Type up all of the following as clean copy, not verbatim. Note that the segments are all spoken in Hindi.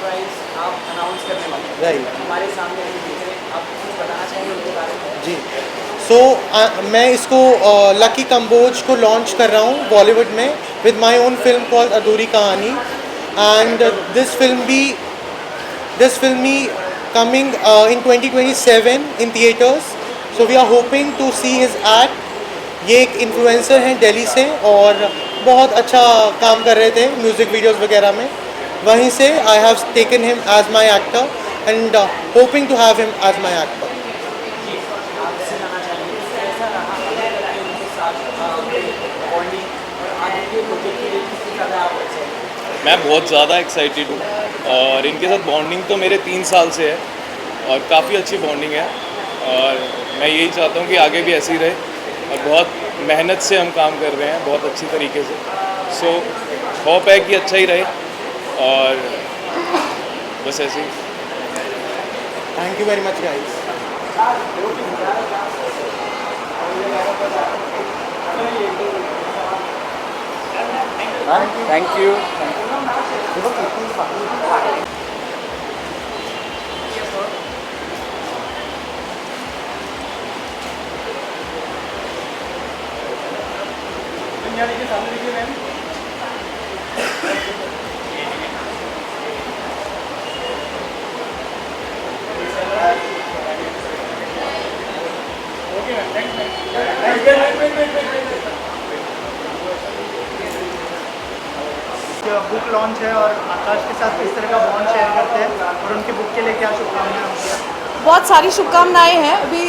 सरप्राइज आप अनाउंस करने वाले हैं, राइट हमारे सामने आप कुछ बताना चाहेंगे उनके बारे में? जी। मैं इसको लकी कंबोज को लॉन्च कर रहा हूँ बॉलीवुड में with my own film called Adhuri कहानी and this film me coming in 2027 in theaters. So we are hoping to see his act. ये एक इन्फ्लुएंसर हैं दिल्ली से और बहुत अच्छा काम कर रहे थे म्यूज़िक वीडियोस वगैरह में, वहीं से I have taken him as my actor and hoping to have him as my actor. आपसे जानना चाहेंगे कैसा रहा कि उनके साथ बॉन्डिंग और आगे के प्रोजेक्ट के लिए कितनी ज़्यादा आप एक्साइटेड? मैं बहुत ज़्यादा एक्साइटेड हूँ और इनके साथ बॉन्डिंग तो मेरे 3 साल से है और काफ़ी अच्छी बॉन्डिंग है और मैं यही चाहता हूँ कि आगे भी ऐसी रहे और बहुत मेहनत से हम काम कर रहे हैं बहुत अच्छी तरीके से। सो होप है कि अच्छा ही रहे और बस ऐसे ही। Thank you very much guys. Thank you. Book launch है और आकाश के साथ किस तरह का बॉन्ड शेयर करते हैं और उनकी बुक के लिए क्या शुभकामनाएं होंगी? बहुत सारी शुभकामनाएं हैं। अभी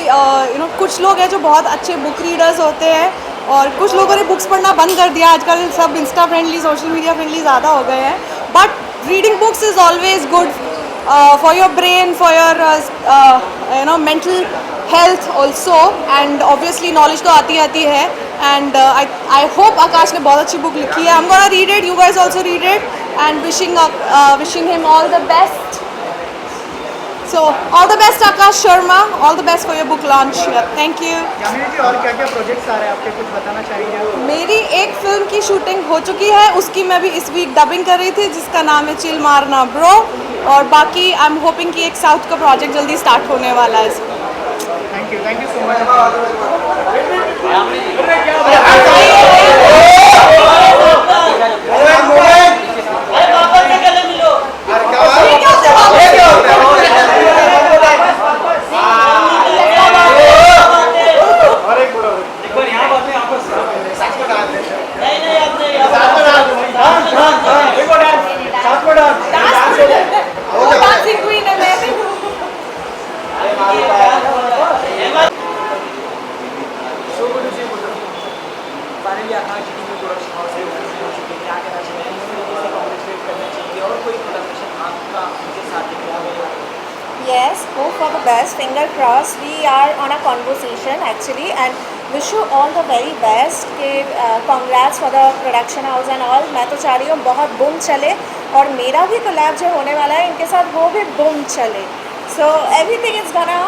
कुछ लोग हैं जो बहुत अच्छे बुक रीडर्स होते हैं और कुछ लोगों ने बुक्स पढ़ना बंद कर दिया। आजकल सब Insta friendly, social media friendly ज़्यादा हो गए हैं, but reading books is always good for your brain, for your mental health also, and obviously knowledge तो आती है। एंड आई होप आकाश ने बहुत अच्छी बुक लिखी है। I am gonna read it, you guys also read it, and wishing him all the best. So all the best Akash Sharma, all the best for your book launch. Yeah, thank you. Yamini ji, और क्या क्या प्रोजेक्ट्स आ रहे हैं आपके, कुछ बताना चाहेंगे? मेरी एक फिल्म की शूटिंग हो चुकी है, उसकी मैं भी इस वीक डबिंग कर रही थी जिसका नाम है चिल मारना ब्रो, और बाकी आई एम होपिंग कि एक साउथ का प्रोजेक्ट जल्दी स्टार्ट होने वाला है इसमें. Thank you so much. Dancing queen है मैं भी. फाइनली आकाश जी की प्रोडक्शन हाउस से हो चुकी है, क्या कहना चाहिए? किसे कॉन्ग्रेचुलेट करना चाहिए और कोई प्रोडक्शन आपका उनके साथ दिखा? Yes, hope for the best. Finger crossed. We are on a conversation actually, and wish you all the very best. कि congrats for the production house and all. मैं तो चाह रही हूँ बहुत बूम चले और मेरा भी collab जो होने वाला है इनके साथ वो भी बूम चले. So everything is gonna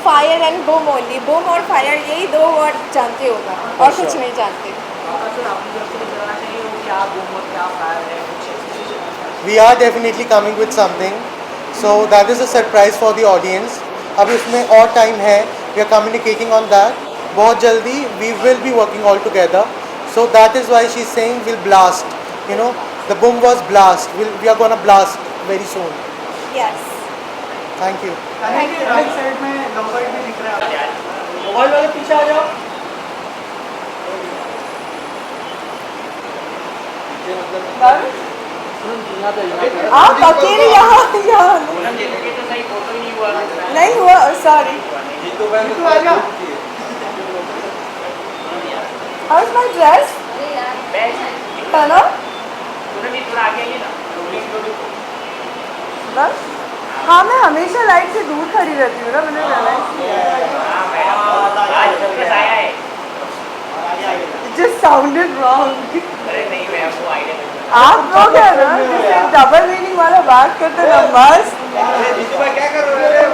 fire and boom only. Boom और fire यही दो वर्ड जानते हो ना, और कुछ नहीं जानते. सर आपने जब कुछ बताना चाहिए वो क्या बूम और क्या फायर है कुछ? We are definitely coming with something, so that is a surprise for the audience. अभी उसमें और टाइम है, we are communicating on that. बहुत जल्दी we will be working all together, so that is why she is saying we'll blast. You know, the boom was blast. We are gonna blast very soon. Yes. Thank you. Right side में लॉन्गर भी दिख रहा है. मोबाइल वाले पीछे आ जाओ. आप अकेले यहाँ नहीं हुआ, सॉरी. तू आ जा. How is my dress? है ना? बस हाँ, मैं हमेशा लाइट से दूर खड़ी रहती हूँ ना, मैंने It just sounded wrong. आप लोग है ना जिससे डबल मीनिंग वाला बात करते ना, मस्त.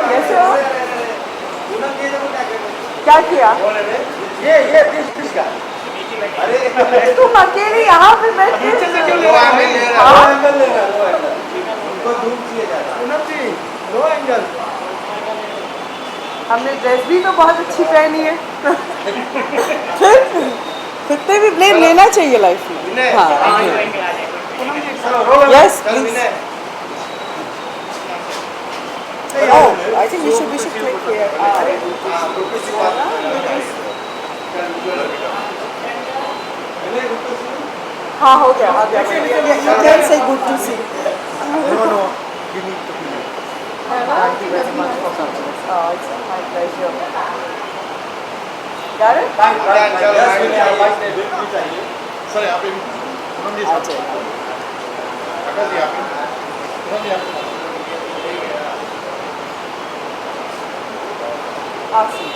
कैसे हो? क्या किया? तुम अकेले यहाँ पे बैठ के पूनम जी लो एंगल हमने ड्रेस भी तो बहुत अच्छी पहनी है खुद पे भी ब्लेम लेना चाहिए लाइफ में। हाँ yes please. Oh, I think we should click here. हाँ हो गया आ गया। You can say good to see. No, you need to be. Thank you very much for coming. Oh, it's my pleasure. Got it? Sir यहाँ पे पूनम जी साथ आकाश जी यहाँ पे पूनम जी यहाँ पे Awesome.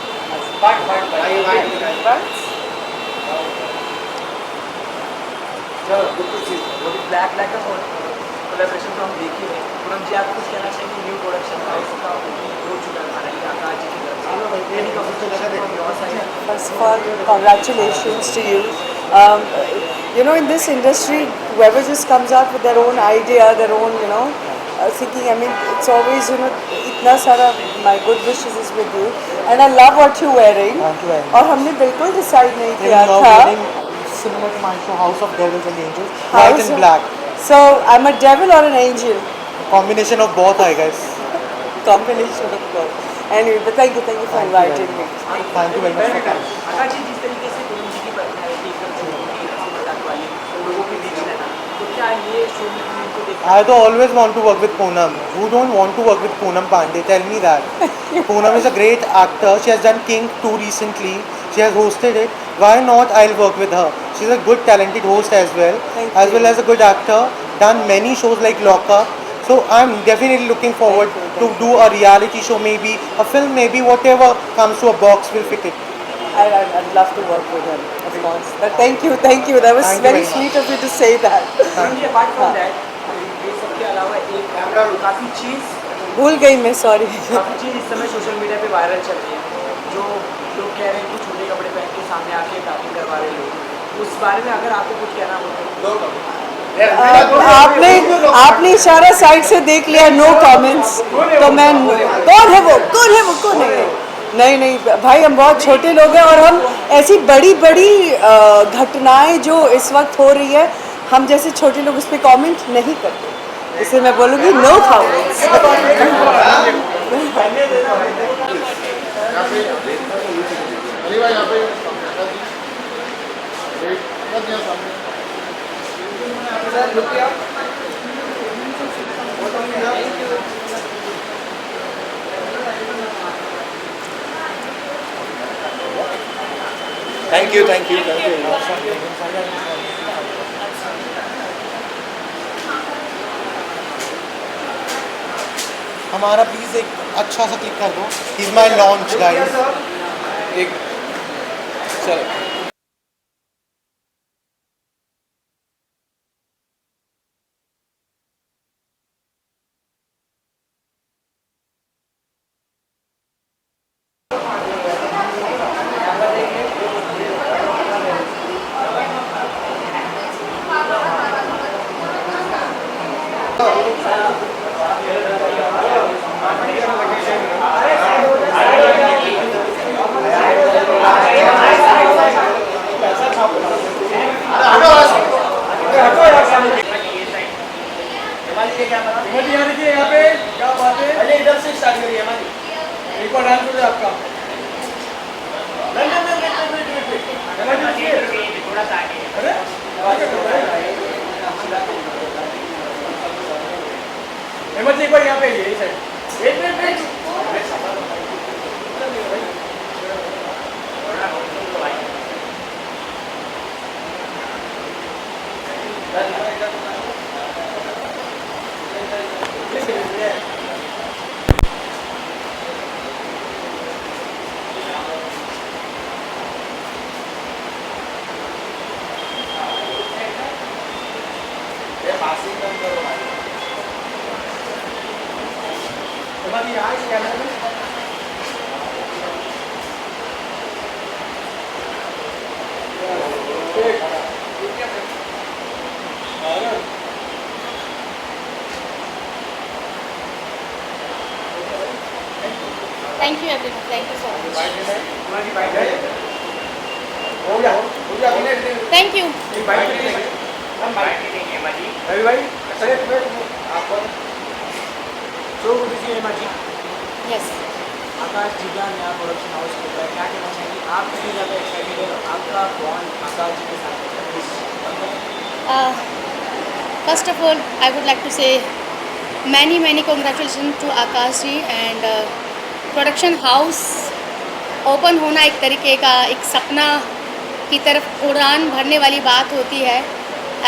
चलो गुड टू सी। वो भी ब्लैक का कोलैबोरेशन तो हम देख ही रहे हैं। पूनम जी आप कुछ कहना चाहेंगे न्यू प्रोडक्शन का इसका हो चुका है हमारा ये आकाश जी की तरफ से। Any communication from your side? First of all, congratulations to you. You know, in this industry, whoever just comes out with their own idea, their own, thinking. I mean, it's always, इतना सारा my good wishes is with you, and I love what you're wearing. Thank you very much. और हमने बिल्कुल decide नहीं They किया are now था. wearing similar to my show, House of Devils and Angels, white and black. So I'm a devil or an angel? Combination of both, I guess. Combination of both. Anyway, but thank you for Thank you inviting very me. Thank you very much for coming. आकाश जी जिस तरीके से पूनम जी की पर्सनैलिटी एकदम से मजाक वाली लोगों के बीच रहना, तो क्या ये शो में हम इनको देख I do always want to work with Poonam. Who don't want to work with Poonam Pandey? Tell me that. Poonam is a great actor. She has done King 2 recently. She has hosted it. Why not? I'll work with her. She's a good, talented host as well. Thank as you. well as a good actor. Done many shows like Lockup. So I'm definitely looking forward to do a reality show, maybe a film, maybe whatever comes to a box will fit it. I'd love to work with him, of course. But thank you. That was Thank you very very sweet of you to say that. Poonam ji apart from that ये सबके अलावा एक काफ़ी चीज़ भूल गई मैं, सॉरी. काफ़ी चीज़ इस समय सोशल मीडिया पे वायरल चल रही है, जो लोग कह रहे हैं कि छोटे कपड़े पहन के सामने आके टैपिंग करवा रहे हैं लोग। उस बारे में अगर आपको कुछ कहना हो आपने इशारा साइड से देख लिया, नो कमेंट्स. तो मैं कौन है वो नहीं भाई, हम बहुत छोटे लोग हैं और हम ऐसी बड़ी बड़ी घटनाएं जो इस वक्त हो रही है, हम जैसे छोटे लोग उस पर कमेंट नहीं करते. इसलिए मैं बोलूँगी नो कमेंट्स. अली भाई यहाँ पे आकाश जी सामने Thank you. हमारा प्लीज एक अच्छा सा क्लिक कर दो. He's my launch, guys. एक चलो यहाँ देखिए यहाँ पे क्या बात है. अरे इधर से स्टार्ट करिए हमारी एक बार डांस हो जाए आपका. थोड़ा सा आगे. अरे हेमंत जी एक बार यहाँ पे आइए, इस side. Wait thank you everyone, thank you so much, हो गया थैंक यू। रवि भाई so good to see Hema ji. Yes, Akash ji का नया प्रोडक्शन हाउस खुल रहा है, क्या कहना चाहेंगे आप? कितनी ज़्यादा एक्साइटेड है आपका बॉन्ड आकाश जी के साथ है? First of all I would like to say many congratulation to Akash ji and production house open होना एक तरीके का एक सपना की तरफ उड़ान भरने वाली बात होती है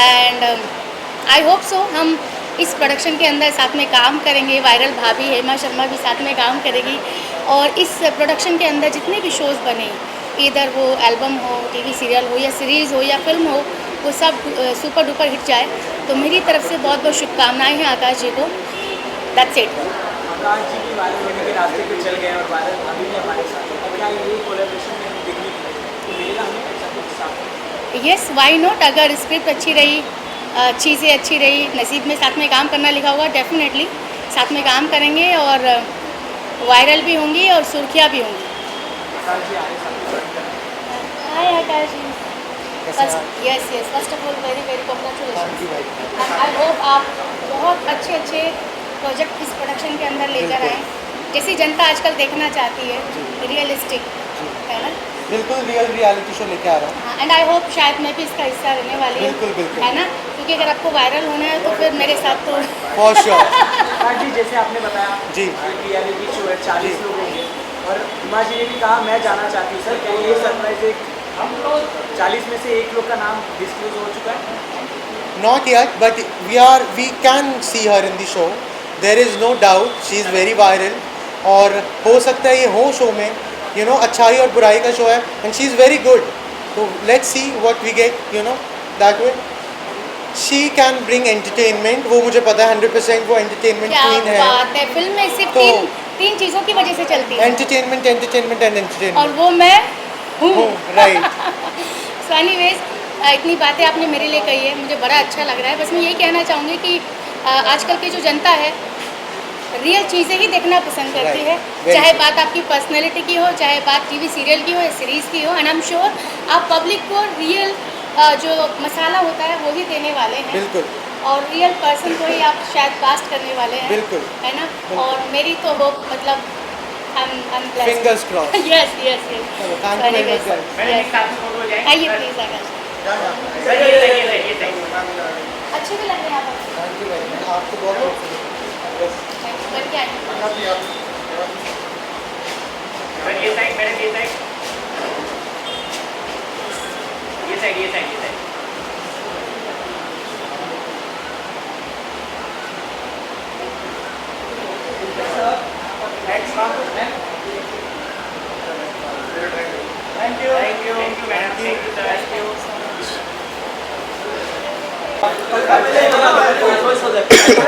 एंड आई होप सो हम इस प्रोडक्शन के अंदर साथ में काम करेंगे। वायरल भाभी हेमा शर्मा भी साथ में काम करेगी और इस प्रोडक्शन के अंदर जितने भी शोज़ बने, इधर वो एल्बम हो, टीवी सीरियल हो या सीरीज़ हो या फिल्म हो, वो सब सुपर डुपर हिट जाए। तो मेरी तरफ से बहुत बहुत शुभकामनाएं हैं आकाश जी को। That's it. आकाश जी भी वायरल होने के रास्ते पे चल गए और वायरल भाभी भी हमारे साथ है, तो क्या ये कोलैबोरेशन में हमें देखने को मिलेगा हमें ऐसा कुछ साथ? Yes, why not. अगर स्क्रिप्ट अच्छी रही, चीज़ें अच्छी रही, नसीब में साथ में काम करना लिखा होगा, डेफिनेटली साथ में काम करेंगे और वायरल भी होंगी और सुर्खियाँ भी होंगी। आकाश जी आगे साथ में join करें। Hi Akash ji. Yes first of all very congratulation and I hope आप बहुत अच्छे प्रोजेक्ट इस प्रोडक्शन के अंदर लेकर आएँ, जैसी जनता आजकल देखना चाहती है, रियलिस्टिक, है ना? बिल्कुल रियल रियलिटी शो लेके आ रहा हूँ। हाँ, एंड आई होप शायद मैं भी इसका हिस्सा रहने वाली हूँ, बिल्कुल। है ना? क्योंकि अगर आपको वायरल होना है तो फिर मेरे साथ तो फॉर श्योर। आकाश जी जैसे आपने बताया जी। रियलिटी शो है, 40 लोग होंगे और हिमा जी ने भी कहा मैं जाना चाहती हूँ सर, क्या ये सरप्राइज एक 40 में से एक लोग का नाम डिस्क्लोज हो चुका है? Not yet, but we can see her in the show. There is no doubt she is very viral. और हो सकता है ये हो शो में, अच्छाई और बुराई का शो है and she is very good. So let's see what we get, that way. She can bring entertainment. वो मुझे पता है 100% वो entertainment क्या queen है. बात है। फिल्म में सिर्फ तो- तीन चीज़ों की वजह से चलती है Entertainment and entertainment. और वो मैं हूँ। Right. सो एनीवेज, इतनी बातें आपने मेरे लिए कही है, मुझे बड़ा अच्छा लग रहा है। बस मैं यही कहना चाहूँगी कि आजकल की जो जनता है रियल चीज़ें ही देखना पसंद करती है, चाहे बात आपकी पर्सनैलिटी की हो, चाहे बात टीवी सीरियल की हो या सीरीज़ की हो। एंड आई एम श्योर आप पब्लिक को रियल जो मसाला होता है वो ही देने वाले हैं। बिल्कुल। और रियल पर्सन को ही आप शायद कास्ट करने वाले हैं, बिल्कुल। है ना? और मेरी तो होप मतलब Fingers crossed. Yes Thank you very much, guys. आइए प्लीज आकाश। अच्छे भी लग रहे हैं आप। Thank you very much. आपको बहुत Yes. करके आइए।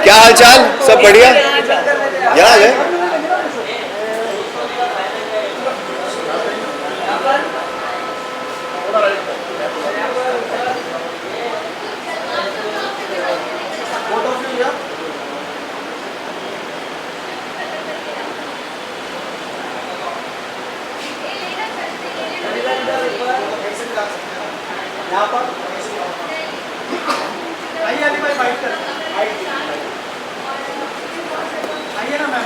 क्या हाल चाल, सब बढ़िया? यहाँ आ जाए। यहाँ पर आइए अली भाई, फाइट कर आइए ना मैम।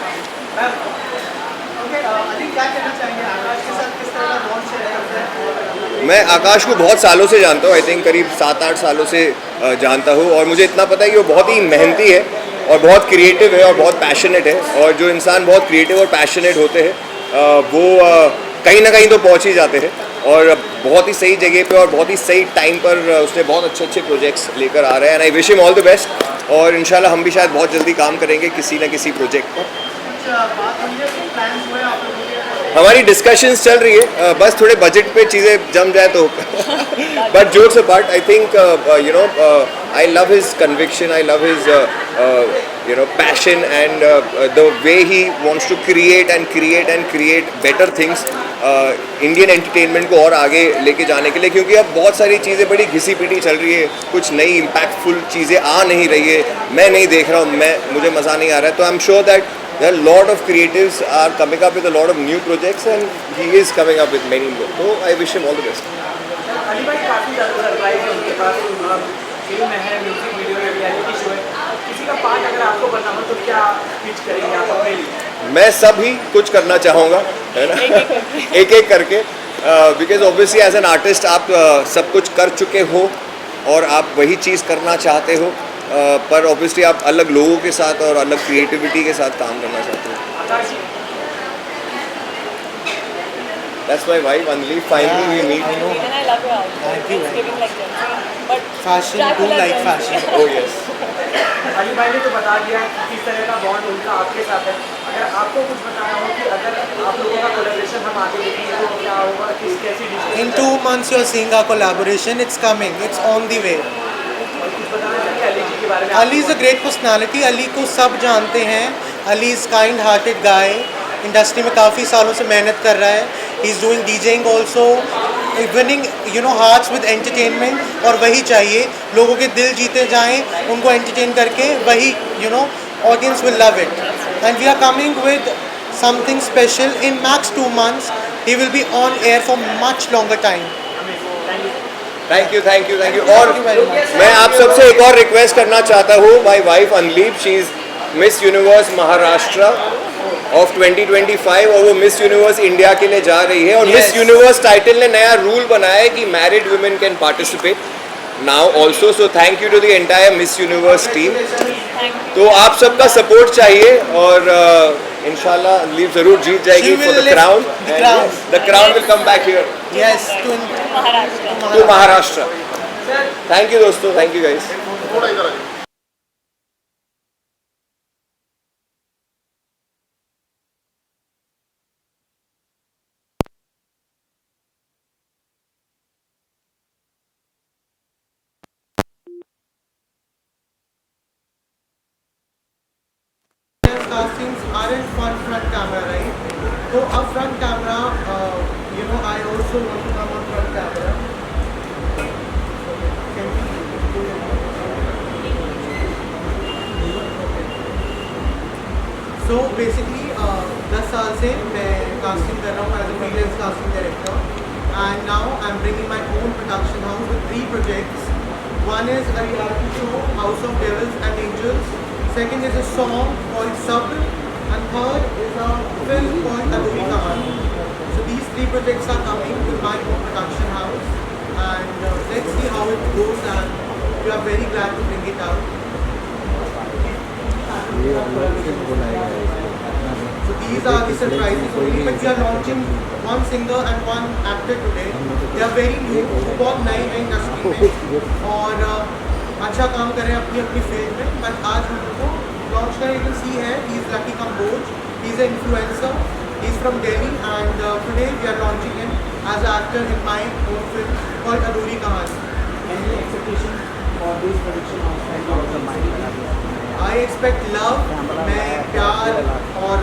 ओके अली, क्या कहना चाहेंगे आकाश के साथ, किस तरह का बॉन्ड शेयर करते हैं? मैं आकाश को बहुत सालों से जानता हूँ, आई थिंक करीब 7-8 सालों से जानता हूँ और मुझे इतना पता है कि वो बहुत ही मेहनती है और बहुत क्रिएटिव है और बहुत पैशनेट है। और जो इंसान बहुत क्रिएटिव और पैशनेट होते हैं वो कहीं ना कहीं तो पहुँच ही जाते हैं और बहुत ही सही जगह पे और बहुत ही सही टाइम पर उसने बहुत अच्छे प्रोजेक्ट्स लेकर आ रहे हैं। And I wish him all the best और इंशाल्लाह हम भी शायद बहुत जल्दी काम करेंगे किसी न किसी प्रोजेक्ट पर। हमारी डिस्कशंस चल रही है, बस थोड़े बजट पे चीज़ें जम जाए तो but jokes apart, I think I love his conviction, I love his passion and the way he wants to create better things Indian entertainment को और आगे लेके जाने के लिए, क्योंकि अब बहुत सारी चीज़ें बड़ी घिसी पिटी चल रही है, कुछ नई इम्पैक्टफुल चीज़ें आ नहीं रही है, मैं नहीं देख रहा हूँ, मुझे मज़ा नहीं आ रहा है। तो I am sure that there are a lot of creatives are coming up with a lot of new projects and he is coming up with many more. So I wish him all the best. Ali भाई काफ़ी ज़्यादा सरप्राइज है उनके पास, फिल्म है, म्यूजिक वीडियो है, रियलिटी शो है, किसी का पार्ट अगर आपको बनना हो तो क्या पिच करेंगे आप अपने लिए? मैं सब ही कुछ करना चाहूँगा, है ना, एक एक करके, because obviously as an artist आप सब कुछ कर चुके हो और आप वही चीज़ करना चाहते हो, पर ऑब्वियसली आप अलग लोगों के साथ और अलग क्रिएटिविटी के साथ काम करना चाहते हो. आकाश जी, That's my wife, Anli. Finally we meet. And I love your outfit. Thank you It's very giving like Gen Z. But Fashion, do Dracula like Gen Z. fashion. Oh yes. Ali भाई ने तो बता दिया कि किस तरह का बॉन्ड उनका आपके साथ है, अगर आपको कुछ बताया हो कि अगर आप लोगों का कोलैबोरेशन हम आगे देखेंगे तो क्या होगा, किस कैसी dish In 2 months you're seeing our collaboration. It's coming. It's on the way. कुछ बताना चाहिए अली जी के बारे में? Ali is a great personality. Ali को सब जानते हैं. Ali is kind-hearted guy. Industry में काफ़ी सालों से मेहनत कर रहा है. He's doing DJing also. Winning, you know, hearts with entertainment. और वही चाहिए. लोगों के दिल जीते जाएं, उनको entertain करके वही, you know, audience will love it. And we are coming with something special in max 2 months. He will be on air for much longer time. Thank you, thank you, thank you. और Thank you very much. मैं आप सबसे एक और रिक्वेस्ट करना चाहता हूँ. माई वाइफ अनलीप, she is miss universe Maharashtra of 2025 और वो मिस यूनिवर्स इंडिया के लिए जा रही है. और मिस यूनिवर्स टाइटल ने नया रूल बनाया है कि married women can participate now also. So thank you to the entire Miss Universe team. तो आप सबका सपोर्ट चाहिए और इंशाल्लाह अनलीप जरूर जीत जाएगी She will for the lift crown. the crown. The crown will come back here Yes, to Maharashtra. To Maharashtra. Thank you दोस्तों, थैंक यू गाइस. थोड़ा इधर आ जाओ. castings are in front camera, right? So up front camera, you know, I also want to come on front camera. So basically 10 साल से मैं casting कर रहा हूँ as a freelance casting director, and now I'm bringing my own production house with 3 projects. One is a reality show, House of Devils and Angels. Second is a song called Sabr, and third is a film called Adhuri Kahani. So these 3 projects are coming with my own production house, and let's see how it goes, and we are very glad to bring it out. So these are the surprises only, but we are launching one singer and one actor today. They are very new, वो बहुत नए हैं इंडस्ट्री में और अच्छा काम कर रहे हैं अपनी अपनी फील्ड में. बट आज हम लोग को लॉन्च करें. यू कैन सी है, he is Lucky Kamboj, he is an influencer, he is from Delhi, and today we are launching him as an actor in my own film called Adhuri Kahani. Any expectation for this production of I expect love. मैं प्यार और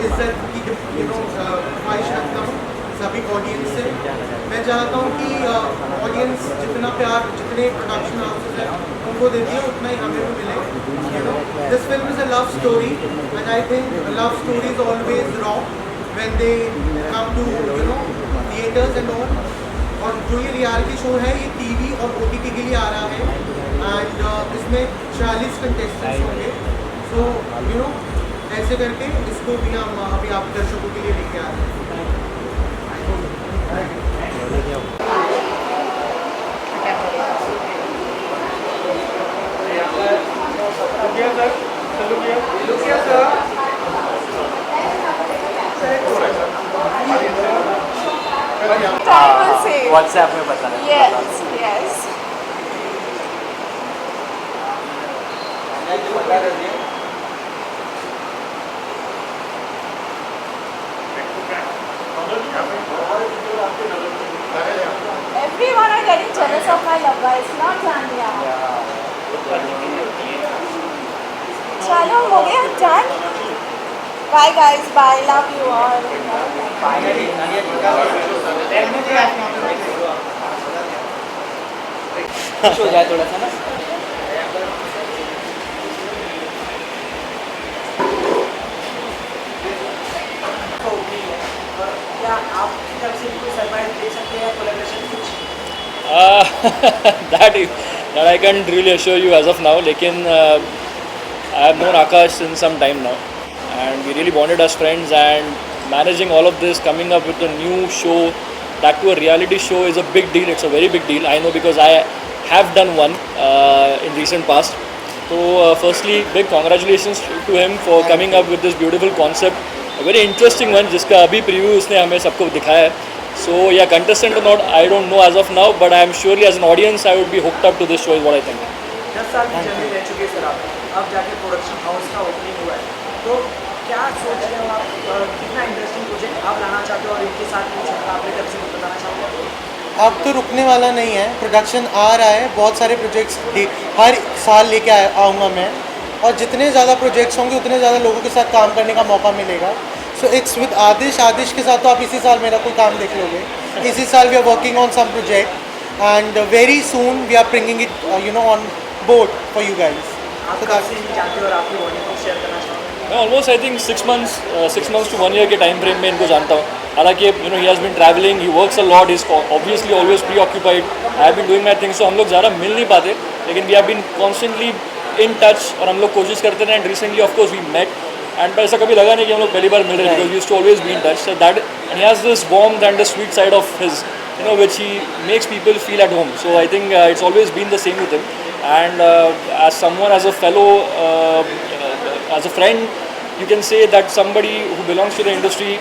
इज्जत की ख्वाहिश रखता हूँ सभी ऑडियंस से. मैं चाहता हूँ कि ऑडियंस जितना प्यार जितने प्रोडक्शन हाउसेस हैं उनको देती है उतना ही हमें भी मिले. This film is a love story, and I think love story is always wrong when they come to theatres and all. और जो ये रियलिटी शो है ये टीवी और OTT के लिए आ रहा है, एंड इसमें 40 कंटेस्टेंट्स होंगे. सो ऐसे करके इसको भी हम अभी आप दर्शकों के लिए लेके आ रहे हैं. Time will say. WhatsApp में बताना. Yes, yes. Everyone are getting jealous of my love guys, not Jania. चलो हो गया done. Bye guys, bye, love you all. खुश हो जाए थोड़ा सा ना. क्या आपकी तरफ से भी कोई सरप्राइज दे सकते हैं कोलैबोरेशन कुछ? That I can't really assure you as of now. लेकिन I have known Akash since some time now, and we really bonded as friends. And managing all of this, coming up with a new show, that to a reality show, is a big deal. It's a very big deal. I know because I have done one in recent past. So firstly, big congratulations to him for coming up with this beautiful concept, a very interesting one, जिसका अभी preview उसने हमें सबको दिखाया है. So yeah, contestant or not, I don't know as of now, but I am surely as an audience I would be hooked up to this show is what I think. 10 साल की जर्नी रह चुकी है सर आप, अब जाके प्रोडक्शन हाउस का ओपनिंग हुआ है, तो क्या सोच रहे हो आप, कितना इंटरेस्टिंग प्रोजेक्ट आप लाना चाहते हो और इनके साथ कुछ आपने तरफ से बताना चाहोगे? अब तो रुकने वाला नहीं है, प्रोडक्शन आ रहा है, बहुत सारे प्रोजेक्ट्स हर साल लेके आऊँगा मैं, और जितने ज़्यादा प्रोजेक्ट्स होंगे उतने ज़्यादा लोगों के साथ काम करने का मौका मिलेगा. सो इट्स विद आदिश के साथ तो आप इसी साल मेरा कोई काम देख लोगे. इसी साल we are working on some project and very soon we are bringing it on board for you guys. आप कब से नहीं जानते और आपकी बॉडी को शेयर करना चाहोगे? मैं almost I think 6 months to 1 year के टाइम फ्रेम में इनको जानता हूँ. हालांकि he has been travelling, he works a lot, is obviously always preoccupied. I have been doing my things, तो हम लोग ज़्यादा मिल नहीं पाते, लेकिन we have been constantly in touch और हम लोग कोशिश करते रहे. And recently of course we met, एंड ऐसा कभी लगा नहीं कि हम लोग पहली बार मिल रहे हैं, because we used to always be in touch. So that and he has this warmth and the sweet side of his, which he makes people feel at home. So I think it's always been the same with him. And as someone, as a fellow, as a friend, you can say that somebody who belongs to the industry,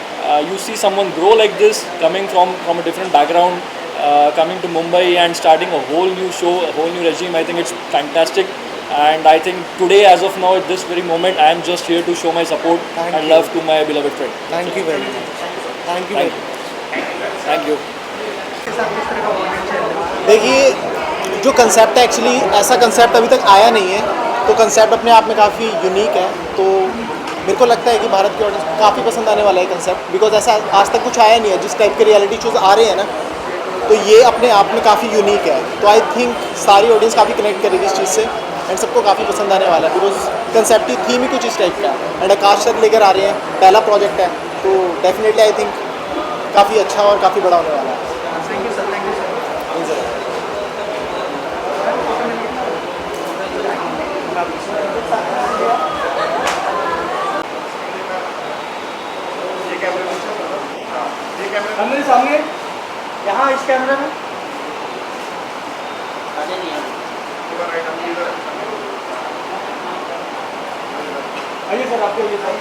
you see someone grow like this, coming from a different background, coming to Mumbai and starting a whole new show, a whole new regime. I think it's fantastic. And I think today, as of now, at this very moment, I am just here to show my support and love to my beloved friend. Thank you very much. Thank you very much. Thank you. देखिए, जो कंसेप्ट है एक्चुअली ऐसा कंसेप्ट अभी तक आया नहीं है, तो कंसेप्ट अपने आप में काफ़ी यूनिक है. तो मेरे को लगता है कि भारत की ऑडियंस को काफ़ी पसंद आने वाला है कंसेप्ट, बिकॉज ऐसा आज तक कुछ आया नहीं है. जिस टाइप के रियलिटी शोज़ आ रहे हैं ना, तो ये अपने आप में काफ़ी यूनिक है. तो आई थिंक सारी ऑडियंस काफ़ी कनेक्ट करेगी इस चीज़ से, एंड सबको काफ़ी पसंद आने वाला है, बिकॉज कंसेप्ट की थीम ही कुछ इस टाइप का है. एंड आकाश सर लेकर आ रहे हैं, पहला प्रोजेक्ट है, तो डेफिनेटली आई थिंक काफ़ी अच्छा और काफ़ी बड़ा होने वाला है. Thank you sir, thank you sir. ये सामने यहाँ इस कैमरे में आइए सर, आपके लिए सर.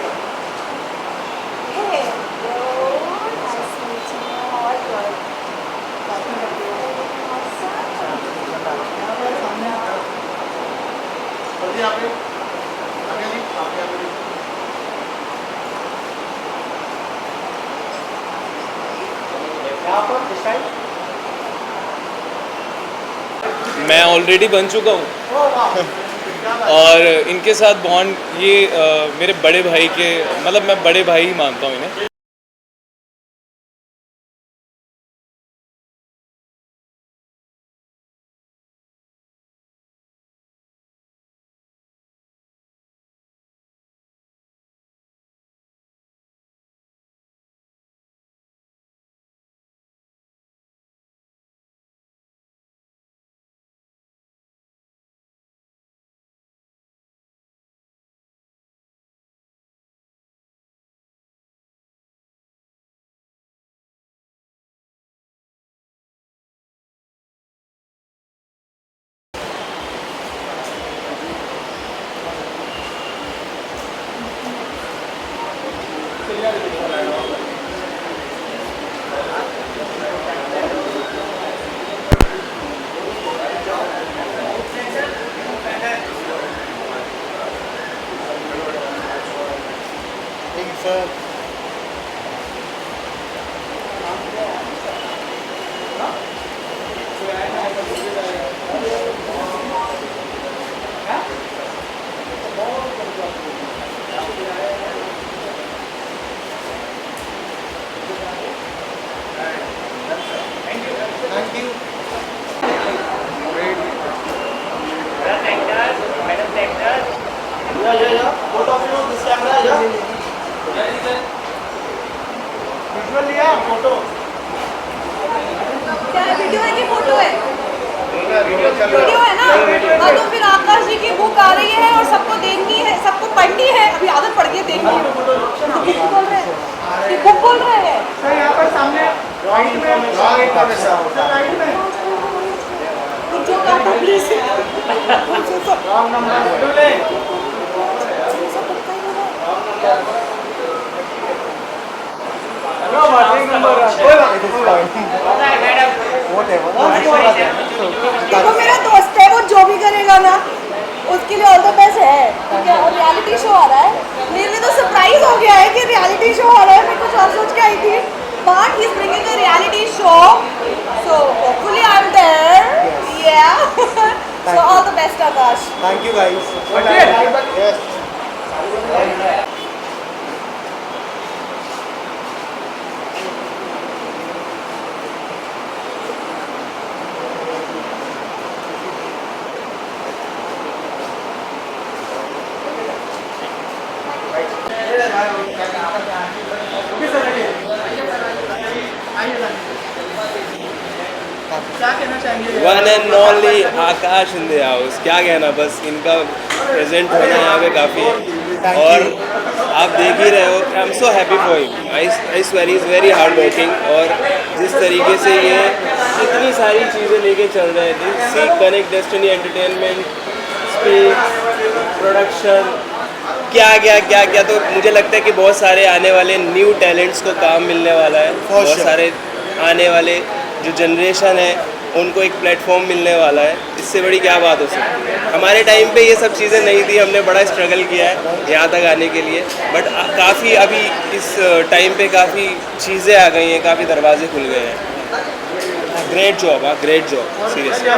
मैं ऑलरेडी बन चुका हूँ और इनके साथ बॉन्ड ये मेरे बड़े भाई के, मतलब मैं बड़े भाई ही मानता हूँ इन्हें. Both of you, this camera, yeah. क्या है, वीडियो है कि फोटो है? वीडियो है ना? हाँ, तो फिर आकाश जी की बुक आ रही है और सबको देखनी है, सबको पढ़नी है। अभी आदत पड़ गई है देखनी है। बुक बोल रहे हैं, बुक बोल रहे हैं। जो कहता प्लीज देखो, मेरा दोस्त है, वो जो भी करेगा ना उसके लिए ऑल द बेस्ट है, ठीक है। और रियलिटी शो आ रहा है, मेरे लिए तो सरप्राइज हो गया है कि रियलिटी शो आ रहा है। मैं कुछ और सोच के आई थी, but he is bringing a reality show, so hopefully I am there, yeah. So all the best Akash. Thank you guys. क्या कहना चाहेंगे? One and only Akash in the house, क्या कहना, बस इनका प्रेजेंट होना यहाँ पे काफ़ी है। और आप देख ही रहे हो, I am so happy for him. I swear he is very hard working, और जिस तरीके से ये इतनी सारी चीज़ें लेके चल रहे थे, C connect destiny entertainment, speak, production, क्या, तो मुझे लगता है कि बहुत सारे आने वाले न्यू टैलेंट्स को काम मिलने वाला है। बहुत सारे आने वाले जो जनरेशन है उनको एक प्लेटफॉर्म मिलने वाला है। इससे बड़ी क्या बात हो सकती है। हमारे टाइम पे ये सब चीज़ें नहीं थी, हमने बड़ा स्ट्रगल किया है यहाँ तक आने के लिए, बट काफ़ी अभी इस टाइम पे काफ़ी चीज़ें आ गई हैं, काफ़ी दरवाजे खुल गए हैं। Great job, great job, seriously.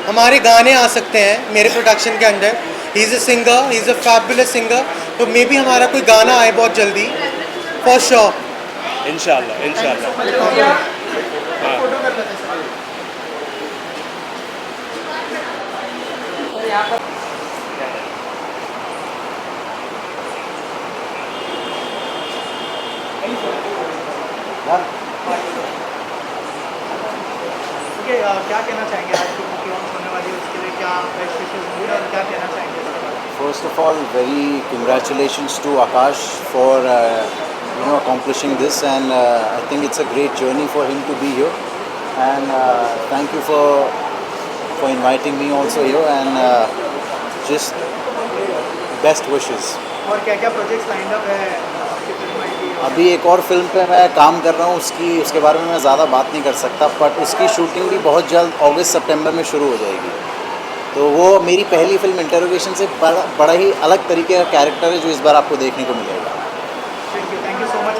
हमारे गाने आ सकते हैं मेरे प्रोडक्शन के अंदर। He is a singer, he is a fabulous singer, तो मे बी हमारा कोई गाना आए बहुत जल्दी, फॉर श्योर। इंशाल्लाह। हाँ। क्या कहना चाहेंगे? आज जो बुक लॉन्च होने वाली है उसके लिए क्या बेस्ट विशेस होंगे और क्या कहना चाहेंगे इसके बारे में? First of all, very congratulations to Akash for accomplishing this, and I think it's a great journey for him to be here. And thank you for inviting me also here, and just best wishes. और क्या क्या प्रोजेक्ट्स लाइंड अप है आपकी फिल्म की? अभी एक और फिल्म पे मैं काम कर रहा हूँ, उसके बारे में मैं ज़्यादा बात नहीं कर सकता, बट उसकी शूटिंग भी बहुत जल्द अगस्त-सितंबर में शुरू हो जाएगी। तो वो मेरी पहली फिल्म इंटरोगेशन से बड़ा ही अलग तरीके का कैरेक्टर है जो इस बार आपको देखने को मिलेगा। Thank you so much.